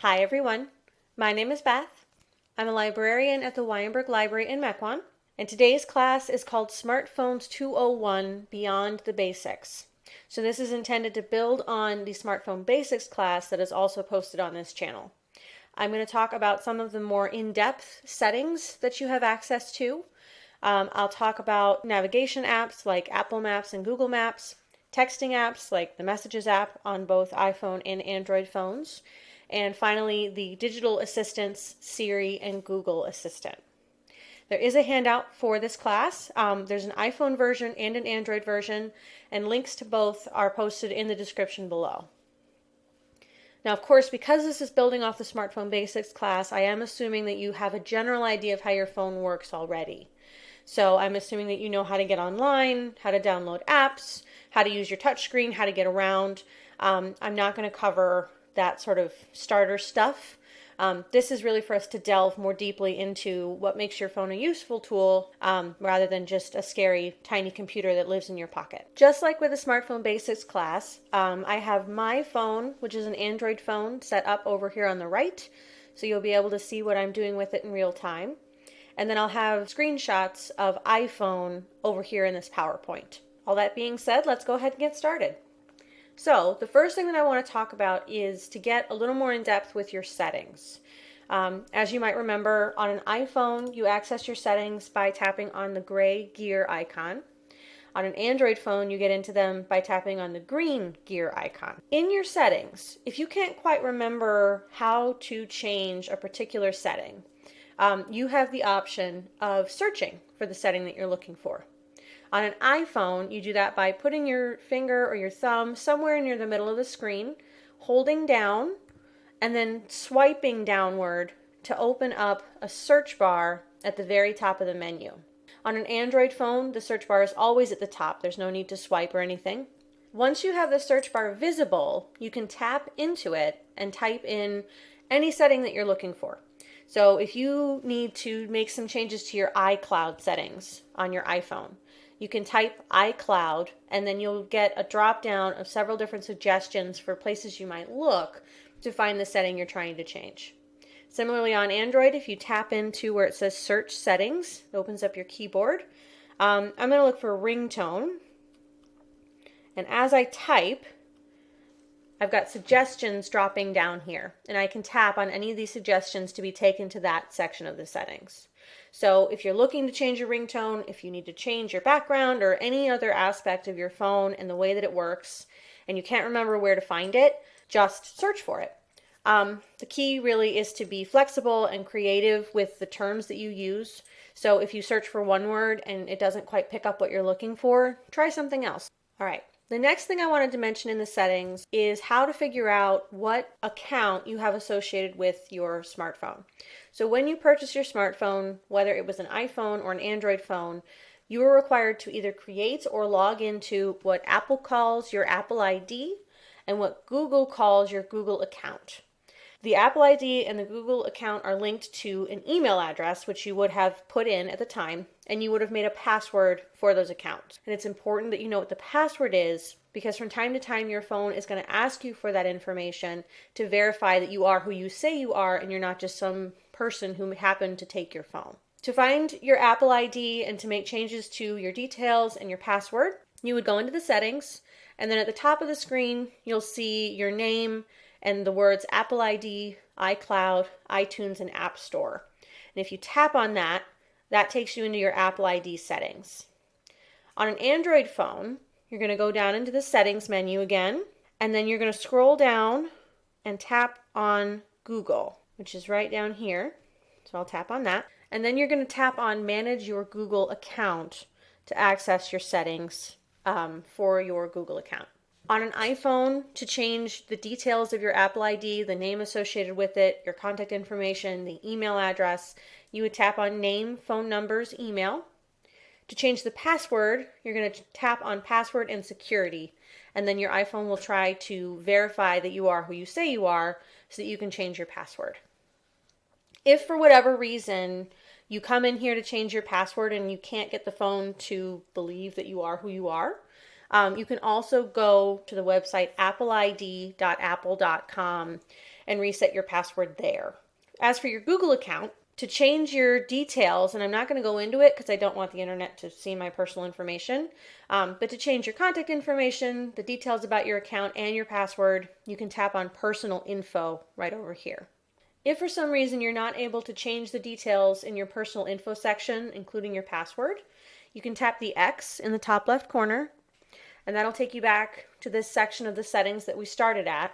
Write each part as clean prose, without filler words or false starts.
Hi everyone, my name is Beth. I'm a librarian at the Weinberg Library in Mequon, and today's class is called Smartphones 201 Beyond the Basics. So this is intended to build on the Smartphone Basics class that is also posted on this channel. I'm going to talk about some of the more in-depth settings that you have access to. I'll talk about navigation apps like Apple Maps and Google Maps, texting apps like the Messages app on both iPhone and Android phones, and finally the digital assistants Siri and Google Assistant. There is a handout for this class. There's an iPhone version and an Android version, and links to both are posted in the description below. Now, of course, because this is building off the Smartphone Basics class, I am assuming that you have a general idea of how your phone works already. So I'm assuming that you know how to get online, how to download apps, how to use your touchscreen, how to get around. I'm not going to cover that sort of starter stuff. This is really for us to delve more deeply into what makes your phone a useful tool rather than just a scary tiny computer that lives in your pocket. Just like with the Smartphone Basics class, I have my phone, which is an Android phone, set up over here on the right, so you'll be able to see what I'm doing with it in real time. And then I'll have screenshots of iPhone over here in this PowerPoint. All that being said, let's go ahead and get started. So the first thing that I want to talk about is to get a little more in depth with your settings. As you might remember, on an iPhone, you access your settings by tapping on the gray gear icon. On an Android phone, you get into them by tapping on the green gear icon. In your settings, if you can't quite remember how to change a particular setting, you have the option of searching for the setting that you're looking for. On an iPhone, you do that by putting your finger or your thumb somewhere near the middle of the screen, holding down, and then swiping downward to open up a search bar at the very top of the menu. On an Android phone, the search bar is always at the top. There's no need to swipe or anything. Once you have the search bar visible, you can tap into it and type in any setting that you're looking for. So if you need to make some changes to your iCloud settings on your iPhone, you can type iCloud and then you'll get a drop down of several different suggestions for places you might look to find the setting you're trying to change. Similarly on Android, if you tap into where it says search settings, it opens up your keyboard. I'm going to look for ringtone, and as I type, I've got suggestions dropping down here, and I can tap on any of these suggestions to be taken to that section of the settings. So if you're looking to change your ringtone, if you need to change your background or any other aspect of your phone and the way that it works, and you can't remember where to find it, just search for it. The key really is to be flexible and creative with the terms that you use. So if you search for one word and it doesn't quite pick up what you're looking for, try something else. All right. The next thing I wanted to mention in the settings is how to figure out what account you have associated with your smartphone. So when you purchase your smartphone, whether it was an iPhone or an Android phone, you are required to either create or log into what Apple calls your Apple ID and what Google calls your Google account. The Apple ID and the Google account are linked to an email address, which you would have put in at the time, and you would have made a password for those accounts. And it's important that you know what the password is, because from time to time your phone is going to ask you for that information to verify that you are who you say you are and you're not just some person who happened to take your phone. To find your Apple ID and to make changes to your details and your password, you would go into the settings, and then at the top of the screen you'll see your name and the words Apple ID, iCloud, iTunes, and App Store. And if you tap on that, that takes you into your Apple ID settings. On an Android phone, you're going to go down into the settings menu again, and then you're going to scroll down and tap on Google, which is right down here. So I'll tap on that. And then you're going to tap on Manage Your Google Account to access your settings for your Google account. On an iPhone, to change the details of your Apple ID, the name associated with it, your contact information, the email address, you would tap on Name, Phone Numbers, Email. To change the password, you're going to tap on Password and Security, and then your iPhone will try to verify that you are who you say you are so that you can change your password. If for whatever reason you come in here to change your password and you can't get the phone to believe that you are who you are, you can also go to the website appleid.apple.com and reset your password there. As for your Google account, to change your details, and I'm not going to go into it because I don't want the internet to see my personal information, but to change your contact information, the details about your account, and your password, you can tap on Personal Info right over here. If for some reason you're not able to change the details in your personal info section, including your password, you can tap the X in the top left corner, and that'll take you back to this section of the settings that we started at.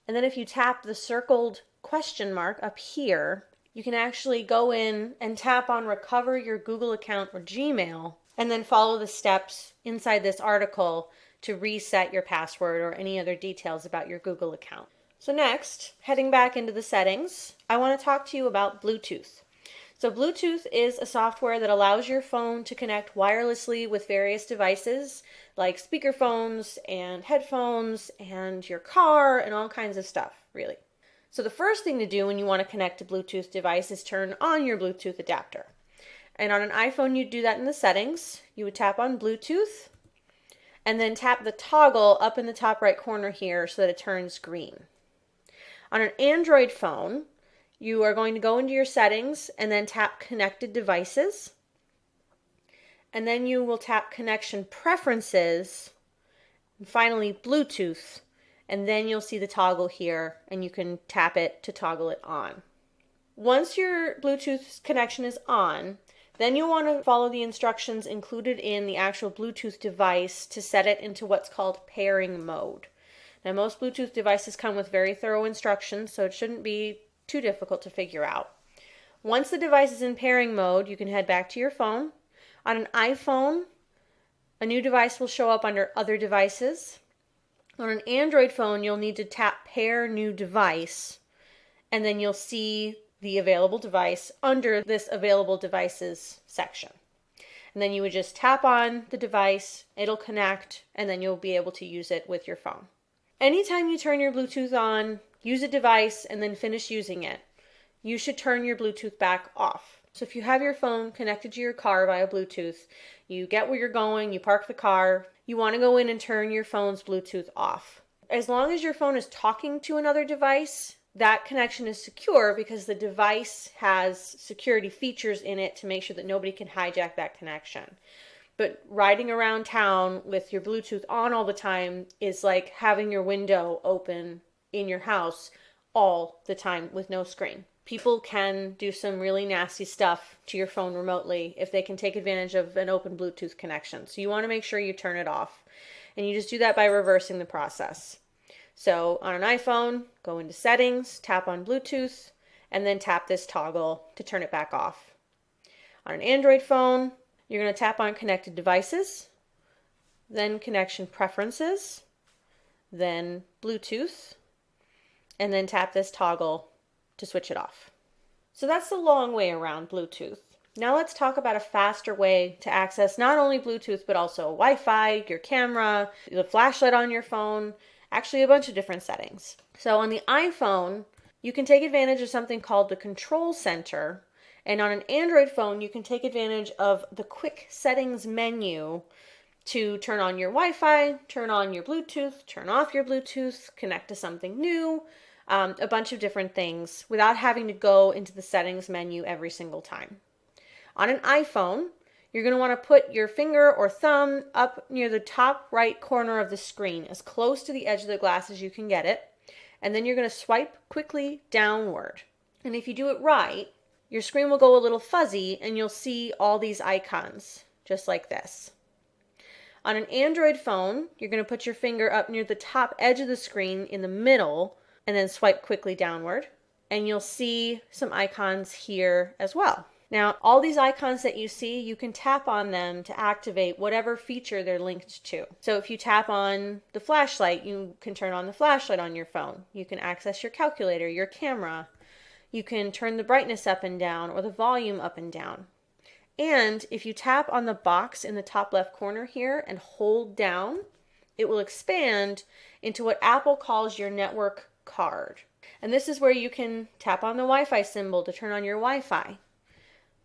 And then if you tap the circled question mark up here, you can actually go in and tap on Recover Your Google Account or Gmail, and then follow the steps inside this article to reset your password or any other details about your Google account. So next, heading back into the settings, I want to talk to you about Bluetooth. So Bluetooth is a software that allows your phone to connect wirelessly with various devices like speakerphones and headphones and your car and all kinds of stuff, really. So the first thing to do when you want to connect a Bluetooth device is turn on your Bluetooth adapter. And on an iPhone, you'd do that in the settings. You would tap on Bluetooth and then tap the toggle up in the top right corner here so that it turns green. On an Android phone, you are going to go into your settings and then tap Connected Devices. And then you will tap Connection Preferences, and finally Bluetooth. And then you'll see the toggle here, and you can tap it to toggle it on. Once your Bluetooth connection is on, then you'll want to follow the instructions included in the actual Bluetooth device to set it into what's called pairing mode. Now, most Bluetooth devices come with very thorough instructions, so it shouldn't be too difficult to figure out. Once the device is in pairing mode, you can head back to your phone. On an iPhone, a new device will show up under Other Devices. On an Android phone, you'll need to tap Pair New Device, and then you'll see the available device under this Available Devices section. And then you would just tap on the device, it'll connect, and then you'll be able to use it with your phone. Anytime you turn your Bluetooth on, use a device, and then finish using it, you should turn your Bluetooth back off. So if you have your phone connected to your car via Bluetooth, you get where you're going, you park the car, you want to go in and turn your phone's Bluetooth off. As long as your phone is talking to another device, that connection is secure because the device has security features in it to make sure that nobody can hijack that connection. But riding around town with your Bluetooth on all the time is like having your window open in your house all the time with no screen. People can do some really nasty stuff to your phone remotely if they can take advantage of an open Bluetooth connection. So you want to make sure you turn it off. And you just do that by reversing the process. So on an iPhone, go into Settings, tap on Bluetooth, and then tap this toggle to turn it back off. On an Android phone, you're going to tap on Connected Devices, then Connection Preferences, then Bluetooth, and then tap this toggle to switch it off. So that's the long way around Bluetooth. Now let's talk about a faster way to access not only Bluetooth, but also Wi-Fi, your camera, the flashlight on your phone, actually a bunch of different settings. So on the iPhone, you can take advantage of something called the Control Center. And on an Android phone, you can take advantage of the Quick Settings menu to turn on your Wi-Fi, turn on your Bluetooth, turn off your Bluetooth, connect to something new, a bunch of different things without having to go into the settings menu every single time. On an iPhone, you're going to want to put your finger or thumb up near the top right corner of the screen, as close to the edge of the glass as you can get it, and then you're going to swipe quickly downward. And if you do it right, your screen will go a little fuzzy and you'll see all these icons, just like this. On an Android phone, you're going to put your finger up near the top edge of the screen in the middle, and then swipe quickly downward, and you'll see some icons here as well. Now, all these icons that you see, you can tap on them to activate whatever feature they're linked to. So if you tap on the flashlight, you can turn on the flashlight on your phone. You can access your calculator, your camera. You can turn the brightness up and down or the volume up and down. And if you tap on the box in the top left corner here and hold down, it will expand into what Apple calls your network card. And this is where you can tap on the Wi-Fi symbol to turn on your Wi-Fi,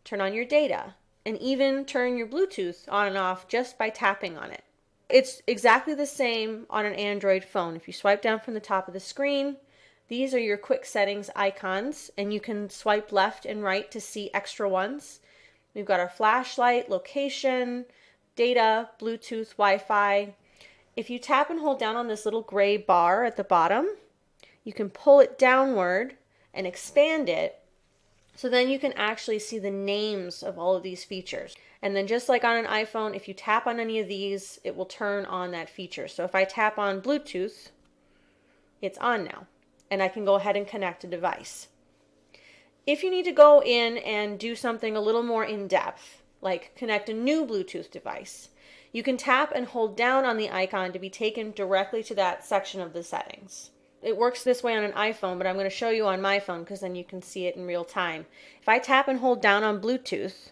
turn on your data, and even turn your Bluetooth on and off just by tapping on it. It's exactly the same on an Android phone. If you swipe down from the top of the screen, These are your quick settings icons, and you can swipe left and right to see extra ones. We've got our flashlight, location, data, Bluetooth, Wi-Fi. If you tap and hold down on this little gray bar at the bottom, you can pull it downward and expand it, so then you can actually see the names of all of these features. And then just like on an iPhone, if you tap on any of these, it will turn on that feature. So if I tap on Bluetooth, it's on now, and I can go ahead and connect a device. If you need to go in and do something a little more in depth, like connect a new Bluetooth device, you can tap and hold down on the icon to be taken directly to that section of the settings. It works this way on an iPhone, but I'm going to show you on my phone because then you can see it in real time. If I tap and hold down on Bluetooth,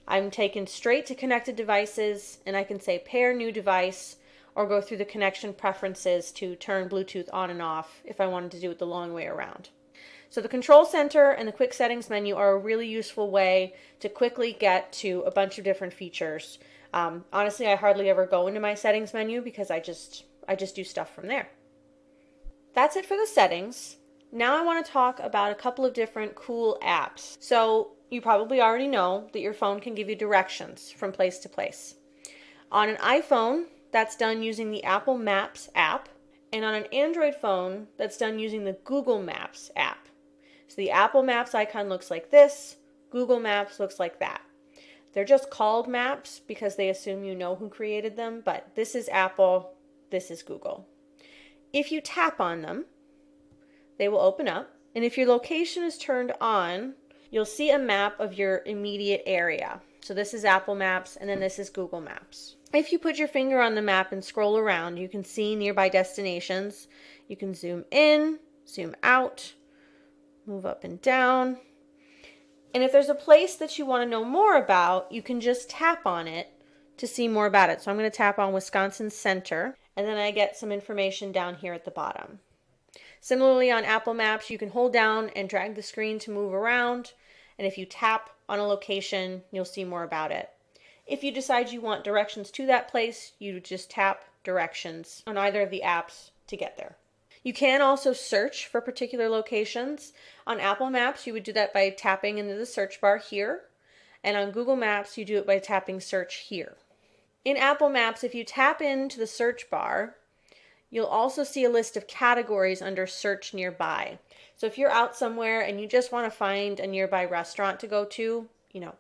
I'm taken straight to connected devices, and I can say pair new device or go through the connection preferences to turn Bluetooth on and off if I wanted to do it the long way around. So the control center and the quick settings menu are a really useful way to quickly get to a bunch of different features. Honestly, I hardly ever go into my settings menu because I just do stuff from there. That's it for the settings. Now I want to talk about a couple of different cool apps. So you probably already know that your phone can give you directions from place to place. On an iPhone, that's done using the Apple Maps app, and on an Android phone, that's done using the Google Maps app. So the Apple Maps icon looks like this, Google Maps looks like that. They're just called maps because they assume you know who created them, but this is Apple, this is Google. If you tap on them, they will open up, and if your location is turned on, you'll see a map of your immediate area. So this is Apple Maps, and then this is Google Maps. If you put your finger on the map and scroll around, you can see nearby destinations. You can zoom in, zoom out, move up and down. And if there's a place that you want to know more about, you can just tap on it to see more about it. So I'm going to tap on Wisconsin Center, and then I get some information down here at the bottom. Similarly, on Apple Maps, you can hold down and drag the screen to move around, and if you tap on a location, you'll see more about it. If you decide you want directions to that place, you just tap directions on either of the apps to get there. You can also search for particular locations. On Apple Maps, you would do that by tapping into the search bar here, and on Google Maps, you do it by tapping search here. In Apple Maps, if you tap into the search bar, you'll also see a list of categories under search nearby. So if you're out somewhere and you just want to find a nearby restaurant to go to,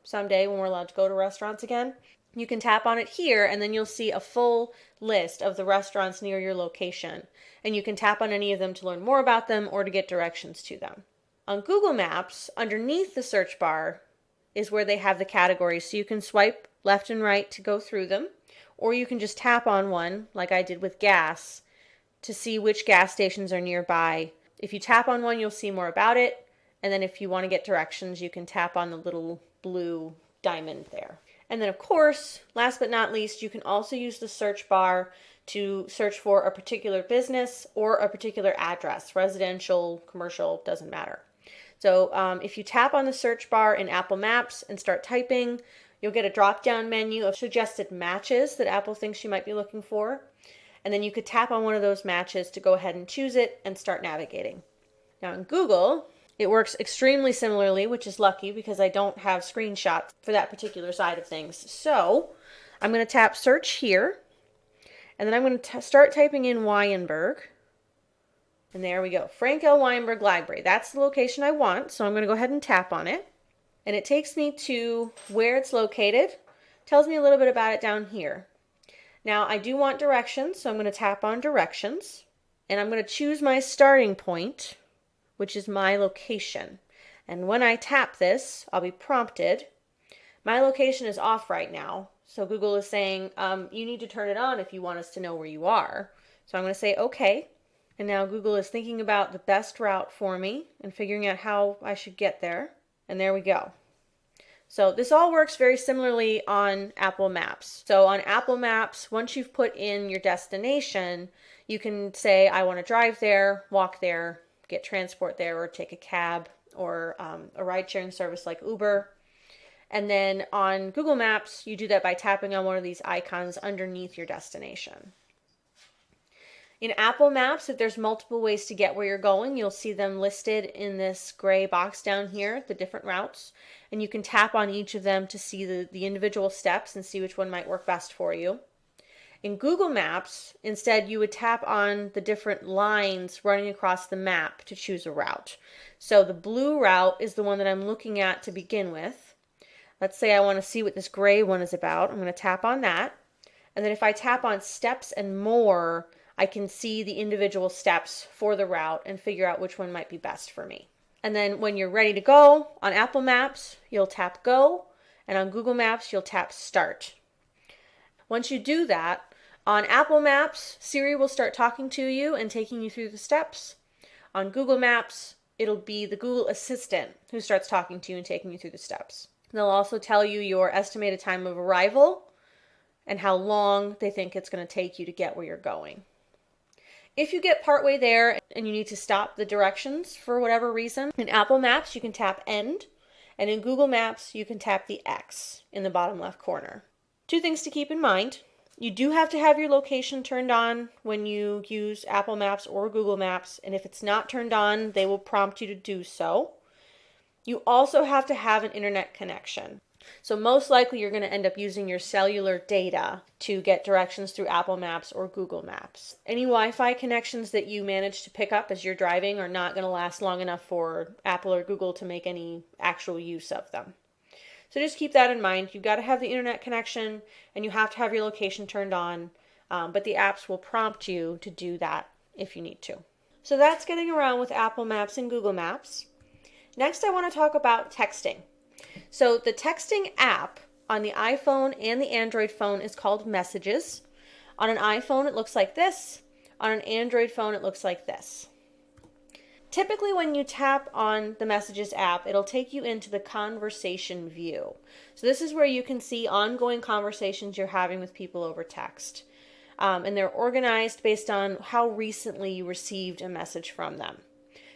someday when we're allowed to go to restaurants again, you can tap on it here, and then you'll see a full list of the restaurants near your location. And you can tap on any of them to learn more about them or to get directions to them. On Google Maps, underneath the search bar is where they have the categories, so you can swipe left and right to go through them, or you can just tap on one, like I did with gas, to see which gas stations are nearby. If you tap on one, you'll see more about it, and then if you want to get directions, you can tap on the little blue diamond there. And then, of course, last but not least, you can also use the search bar to search for a particular business or a particular address, residential, commercial, doesn't matter. So if you tap on the search bar in Apple Maps and start typing, you'll get a drop-down menu of suggested matches that Apple thinks you might be looking for. And then you could tap on one of those matches to go ahead and choose it and start navigating. Now in Google, it works extremely similarly, which is lucky because I don't have screenshots for that particular side of things. So I'm going to tap search here, and then I'm going to start typing in Weinberg. And there we go, Frank L. Weinberg Library. That's the location I want, so I'm going to go ahead and tap on it. And it takes me to where it's located. Tells me a little bit about it down here. Now I do want directions, so I'm going to tap on directions, and I'm going to choose my starting point, which is my location. And when I tap this, I'll be prompted. My location is off right now, so Google is saying, you need to turn it on if you want us to know where you are. So I'm going to say okay, and now Google is thinking about the best route for me and figuring out how I should get there. And there we go. So this all works very similarly on Apple Maps. So on Apple Maps, once you've put in your destination, you can say, I want to drive there, walk there, get transport there, or take a cab, or a ride-sharing service like Uber. And then on Google Maps, you do that by tapping on one of these icons underneath your destination. In Apple Maps, if there's multiple ways to get where you're going, you'll see them listed in this gray box down here, the different routes, and you can tap on each of them to see the individual steps and see which one might work best for you. In Google Maps, instead, you would tap on the different lines running across the map to choose a route. So the blue route is the one that I'm looking at to begin with. Let's say I want to see what this gray one is about. I'm going to tap on that. And then if I tap on steps and more, I can see the individual steps for the route and figure out which one might be best for me. And then when you're ready to go, on Apple Maps, you'll tap Go, and on Google Maps, you'll tap Start. Once you do that, on Apple Maps, Siri will start talking to you and taking you through the steps. On Google Maps, it'll be the Google Assistant who starts talking to you and taking you through the steps. They'll also tell you your estimated time of arrival and how long they think it's going to take you to get where you're going. If you get partway there and you need to stop the directions for whatever reason, in Apple Maps you can tap End, and in Google Maps you can tap the X in the bottom left corner. Two things to keep in mind. You do have to have your location turned on when you use Apple Maps or Google Maps, and if it's not turned on, they will prompt you to do so. You also have to have an internet connection. So most likely you're going to end up using your cellular data to get directions through Apple Maps or Google Maps. Any Wi-Fi connections that you manage to pick up as you're driving are not going to last long enough for Apple or Google to make any actual use of them. So just keep that in mind. You've got to have the internet connection and you have to have your location turned on, but the apps will prompt you to do that if you need to. So that's getting around with Apple Maps and Google Maps. Next, I want to talk about texting. So the texting app on the iPhone and the Android phone is called Messages. On an iPhone, it looks like this. On an Android phone, it looks like this. Typically, when you tap on the Messages app, it'll take you into the conversation view. So this is where you can see ongoing conversations you're having with people over text. And they're organized based on how recently you received a message from them.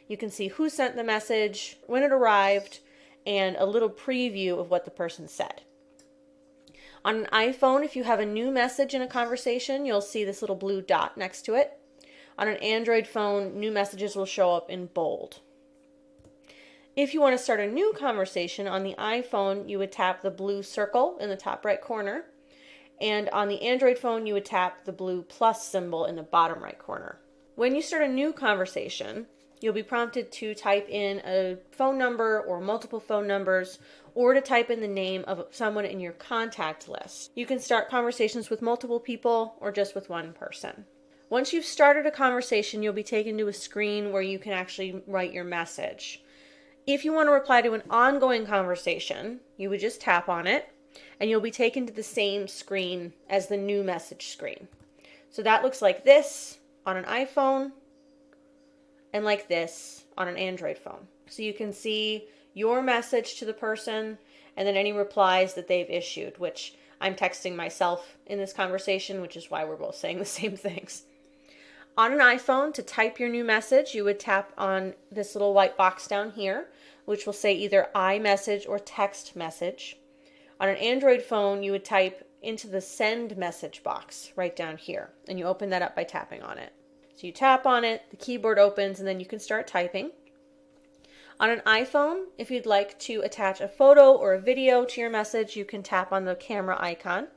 You can see who sent the message, when it arrived, and a little preview of what the person said. On an iPhone, if you have a new message in a conversation, you'll see this little blue dot next to it. On an Android phone, new messages will show up in bold. If you want to start a new conversation on the iPhone, you would tap the blue circle in the top right corner. And on the Android phone, you would tap the blue plus symbol in the bottom right corner. When you start a new conversation, you'll be prompted to type in a phone number or multiple phone numbers, or to type in the name of someone in your contact list. You can start conversations with multiple people or just with one person. Once you've started a conversation, you'll be taken to a screen where you can actually write your message. If you want to reply to an ongoing conversation, you would just tap on it, and you'll be taken to the same screen as the new message screen. So that looks like this on an iPhone, and like this on an Android phone. So you can see your message to the person and then any replies that they've issued, which I'm texting myself in this conversation, which is why we're both saying the same things. On an iPhone, to type your new message, you would tap on this little white box down here, which will say either iMessage or text message. On an Android phone, you would type into the send message box right down here, and you open that up by tapping on it. So you tap on it, the keyboard opens, and then you can start typing. On an iPhone, if you'd like to attach a photo or a video to your message, you can tap on the camera icon.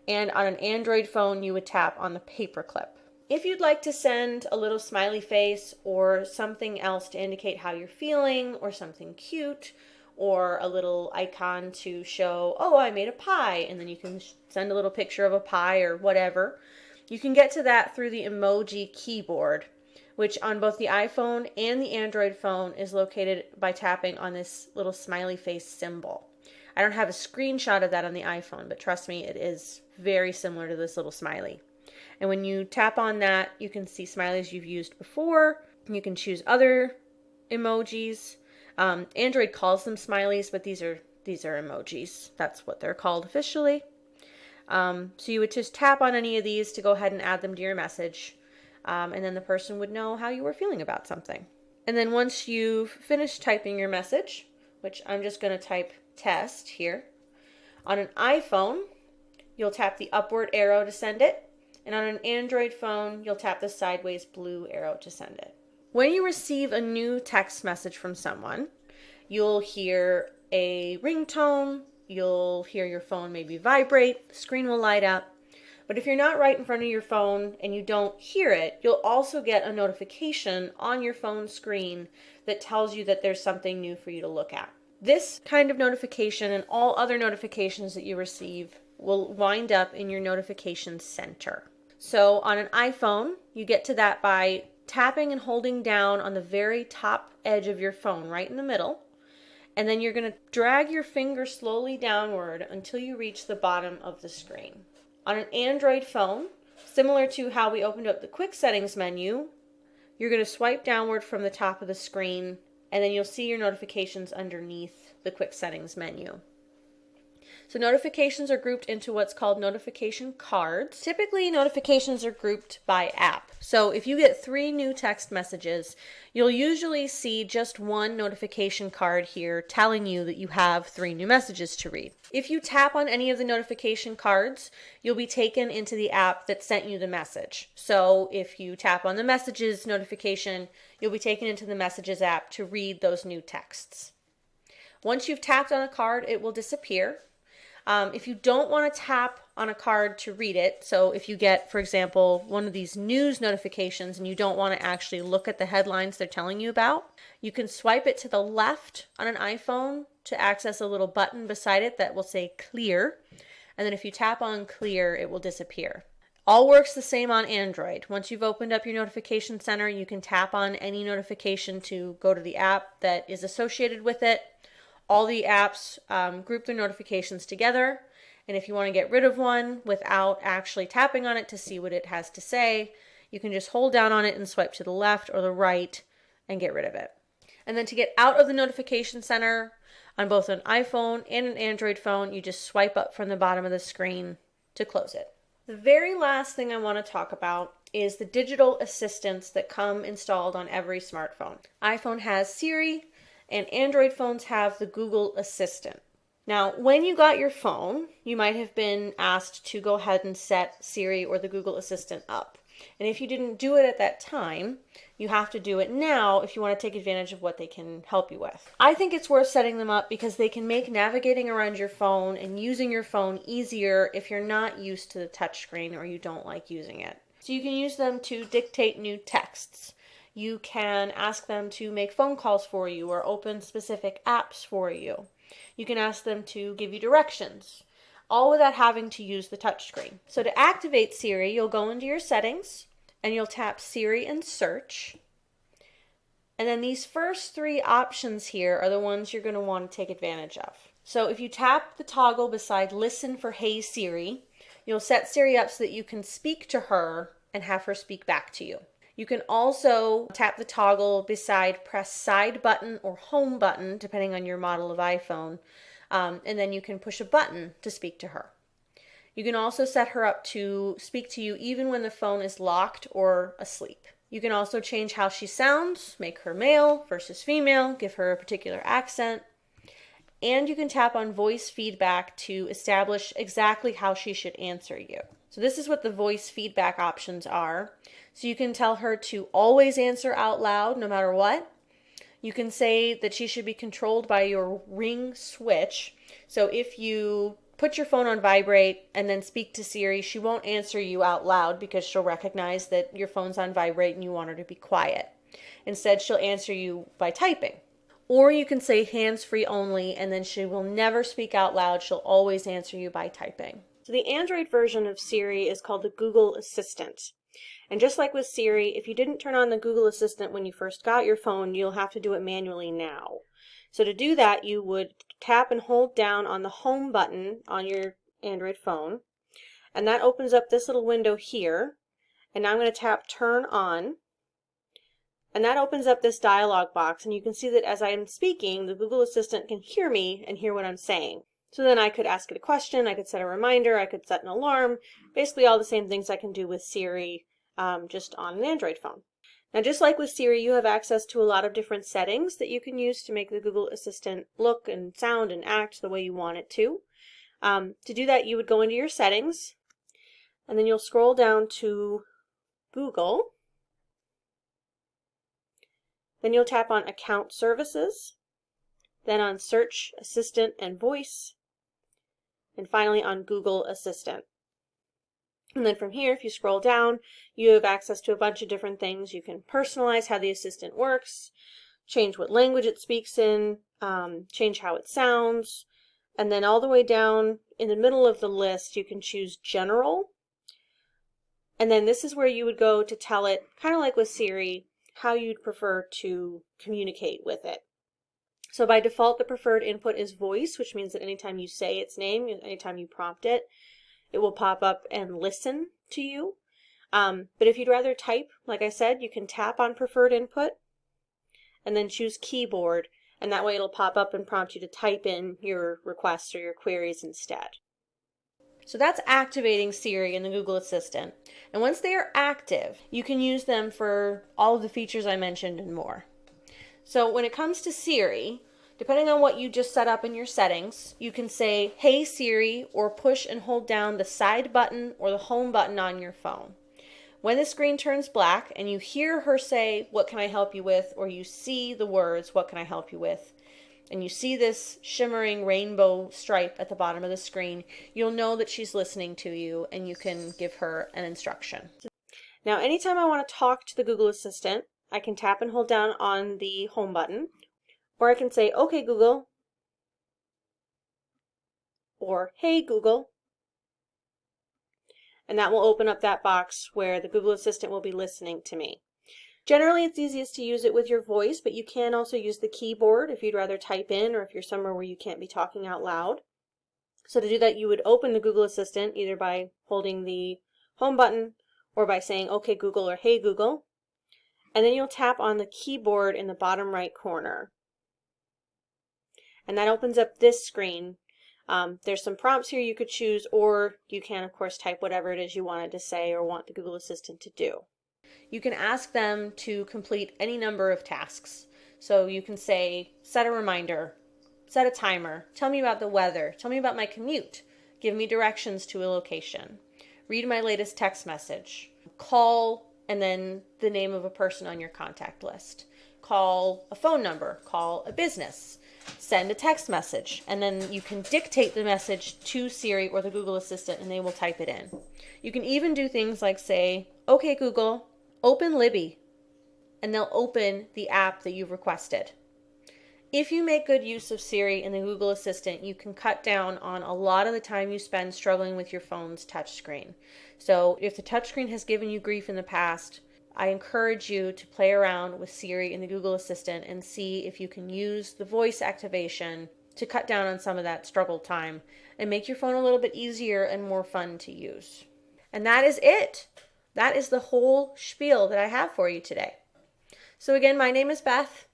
And on an Android phone, you would tap on the paperclip. If you'd like to send a little smiley face or something else to indicate how you're feeling, or something cute, or a little icon to show, oh, I made a pie, and then you can send a little picture of a pie or whatever, you can get to that through the emoji keyboard, which on both the iPhone and the Android phone is located by tapping on this little smiley face symbol. I don't have a screenshot of that on the iPhone, but trust me, it is very similar to this little smiley. And when you tap on that, you can see smileys you've used before. You can choose other emojis. Android calls them smileys, but these are emojis. That's what they're called officially. So you would just tap on any of these to go ahead and add them to your message. And then the person would know how you were feeling about something. And then once you've finished typing your message, which I'm just going to type test here, on an iPhone, you'll tap the upward arrow to send it, And on an Android phone, you'll tap the sideways blue arrow to send it. When you receive a new text message from someone, you'll hear a ringtone, you'll hear your phone maybe vibrate, the screen will light up. But if you're not right in front of your phone and you don't hear it, you'll also get a notification on your phone screen that tells you that there's something new for you to look at. This kind of notification and all other notifications that you receive will wind up in your notification center. So on an iPhone, you get to that by tapping and holding down on the very top edge of your phone, right in the middle. And then you're going to drag your finger slowly downward until you reach the bottom of the screen. On an Android phone, similar to how we opened up the quick settings menu, you're going to swipe downward from the top of the screen, and then you'll see your notifications underneath the quick settings menu. So notifications are grouped into what's called notification cards. Typically, notifications are grouped by app. So if you get 3 new text messages, you'll usually see just one notification card here telling you that you have 3 new messages to read. If you tap on any of the notification cards, you'll be taken into the app that sent you the message. So if you tap on the messages notification, you'll be taken into the messages app to read those new texts. Once you've tapped on a card, it will disappear. If you don't want to tap on a card to read it, so if you get, for example, one of these news notifications and you don't want to actually look at the headlines they're telling you about, you can swipe it to the left on an iPhone to access a little button beside it that will say clear. And then if you tap on clear, it will disappear. All works the same on Android. Once you've opened up your notification center, you can tap on any notification to go to the app that is associated with it. All the apps group their notifications together, and if you want to get rid of one without actually tapping on it to see what it has to say, you can just hold down on it and swipe to the left or the right and get rid of it. And then to get out of the notification center on both an iPhone and an Android phone, you just swipe up from the bottom of the screen to close it. The very last thing I want to talk about is the digital assistants that come installed on every smartphone. iPhone has Siri, and Android phones have the Google Assistant. Now, when you got your phone, you might have been asked to go ahead and set Siri or the Google Assistant up. And if you didn't do it at that time, you have to do it now if you want to take advantage of what they can help you with. I think it's worth setting them up because they can make navigating around your phone and using your phone easier if you're not used to the touchscreen or you don't like using it. So you can use them to dictate new texts. You can ask them to make phone calls for you or open specific apps for you. You can ask them to give you directions, all without having to use the touchscreen. So to activate Siri, you'll go into your settings and you'll tap Siri and search. And then these first 3 options here are the ones you're going to want to take advantage of. So if you tap the toggle beside Listen for Hey Siri, you'll set Siri up so that you can speak to her and have her speak back to you. You can also tap the toggle beside press side button or home button, depending on your model of iPhone, and then you can push a button to speak to her. You can also set her up to speak to you even when the phone is locked or asleep. You can also change how she sounds, make her male versus female, give her a particular accent, and you can tap on voice feedback to establish exactly how she should answer you. So this is what the voice feedback options are. So you can tell her to always answer out loud no matter what. You can say that she should be controlled by your ring switch. So if you put your phone on vibrate and then speak to Siri, she won't answer you out loud because she'll recognize that your phone's on vibrate and you want her to be quiet. Instead, she'll answer you by typing. Or you can say hands-free only, and then she will never speak out loud. She'll always answer you by typing. So the Android version of Siri is called the Google Assistant. And just like with Siri, if you didn't turn on the Google Assistant when you first got your phone, you'll have to do it manually now. So to do that, you would tap and hold down on the home button on your Android phone. And that opens up this little window here. And now I'm going to tap Turn On. And that opens up this dialog box. And you can see that as I am speaking, the Google Assistant can hear me and hear what I'm saying. So then I could ask it a question, I could set a reminder, I could set an alarm, basically all the same things I can do with Siri just on an Android phone. Now just like with Siri, you have access to a lot of different settings that you can use to make the Google Assistant look and sound and act the way you want it to. To do that, you would go into your settings, And then you'll scroll down to Google. Then you'll tap on Account Services, then on Search Assistant and Voice, and finally on Google Assistant. And then from here, if you scroll down, you have access to a bunch of different things. You can personalize how the assistant works, change what language it speaks in, change how it sounds, and then all the way down in the middle of the list, you can choose General. And then this is where you would go to tell it, kind of like with Siri, how you'd prefer to communicate with it. So by default, the preferred input is voice, which means that anytime you say its name, anytime you prompt it, it will pop up and listen to you. But if you'd rather type, like I said, you can tap on preferred input and then choose keyboard, and that way it'll pop up and prompt you to type in your requests or your queries instead. So that's activating Siri and the Google Assistant. And once they are active, you can use them for all of the features I mentioned and more. So when it comes to Siri, depending on what you just set up in your settings, you can say, "Hey Siri," or push and hold down the side button or the home button on your phone. When the screen turns black and you hear her say, "What can I help you with?" or you see the words, "What can I help you with?" and you see this shimmering rainbow stripe at the bottom of the screen, you'll know that she's listening to you and you can give her an instruction. Now, anytime I want to talk to the Google Assistant, I can tap and hold down on the home button, or I can say, "Okay, Google," or "Hey, Google," and that will open up that box where the Google Assistant will be listening to me. Generally, it's easiest to use it with your voice, but you can also use the keyboard if you'd rather type in or if you're somewhere where you can't be talking out loud. So to do that, you would open the Google Assistant either by holding the home button or by saying, "Okay, Google," or "Hey, Google." And then you'll tap on the keyboard in the bottom right corner. And that opens up this screen. There's some prompts here you could choose, or you can, of course, type whatever it is you wanted to say or want the Google Assistant to do. You can ask them to complete any number of tasks. So you can say, "Set a reminder, set a timer, tell me about the weather, tell me about my commute, give me directions to a location, read my latest text message, call," and then the name of a person on your contact list, "call a phone number, call a business, send a text message," and then you can dictate the message to Siri or the Google Assistant and they will type it in. You can even do things like say, "Okay, Google, open Libby," and they'll open the app that you've requested. If you make good use of Siri and the Google Assistant, you can cut down on a lot of the time you spend struggling with your phone's touchscreen. So if the touchscreen has given you grief in the past, I encourage you to play around with Siri and the Google Assistant and see if you can use the voice activation to cut down on some of that struggle time and make your phone a little bit easier and more fun to use. And that is it. That is the whole spiel that I have for you today. So again, my name is Beth.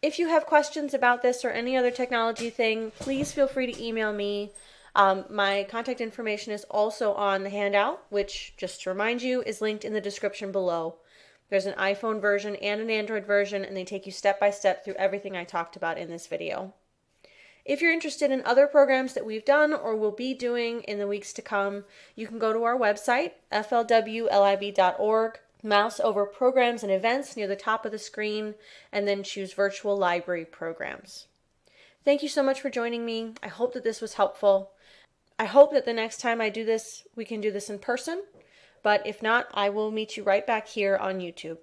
If you have questions about this or any other technology thing, please feel free to email me. My contact information is also on the handout, which, just to remind you, is linked in the description below. There's an iPhone version and an Android version, and they take you step by step through everything I talked about in this video. If you're interested in other programs that we've done or will be doing in the weeks to come, you can go to our website, flwlib.org, mouse over Programs and Events near the top of the screen, and then choose Virtual Library Programs. Thank you so much for joining me. I hope that this was helpful. I hope that the next time I do this, we can do this in person, but if not, I will meet you right back here on YouTube.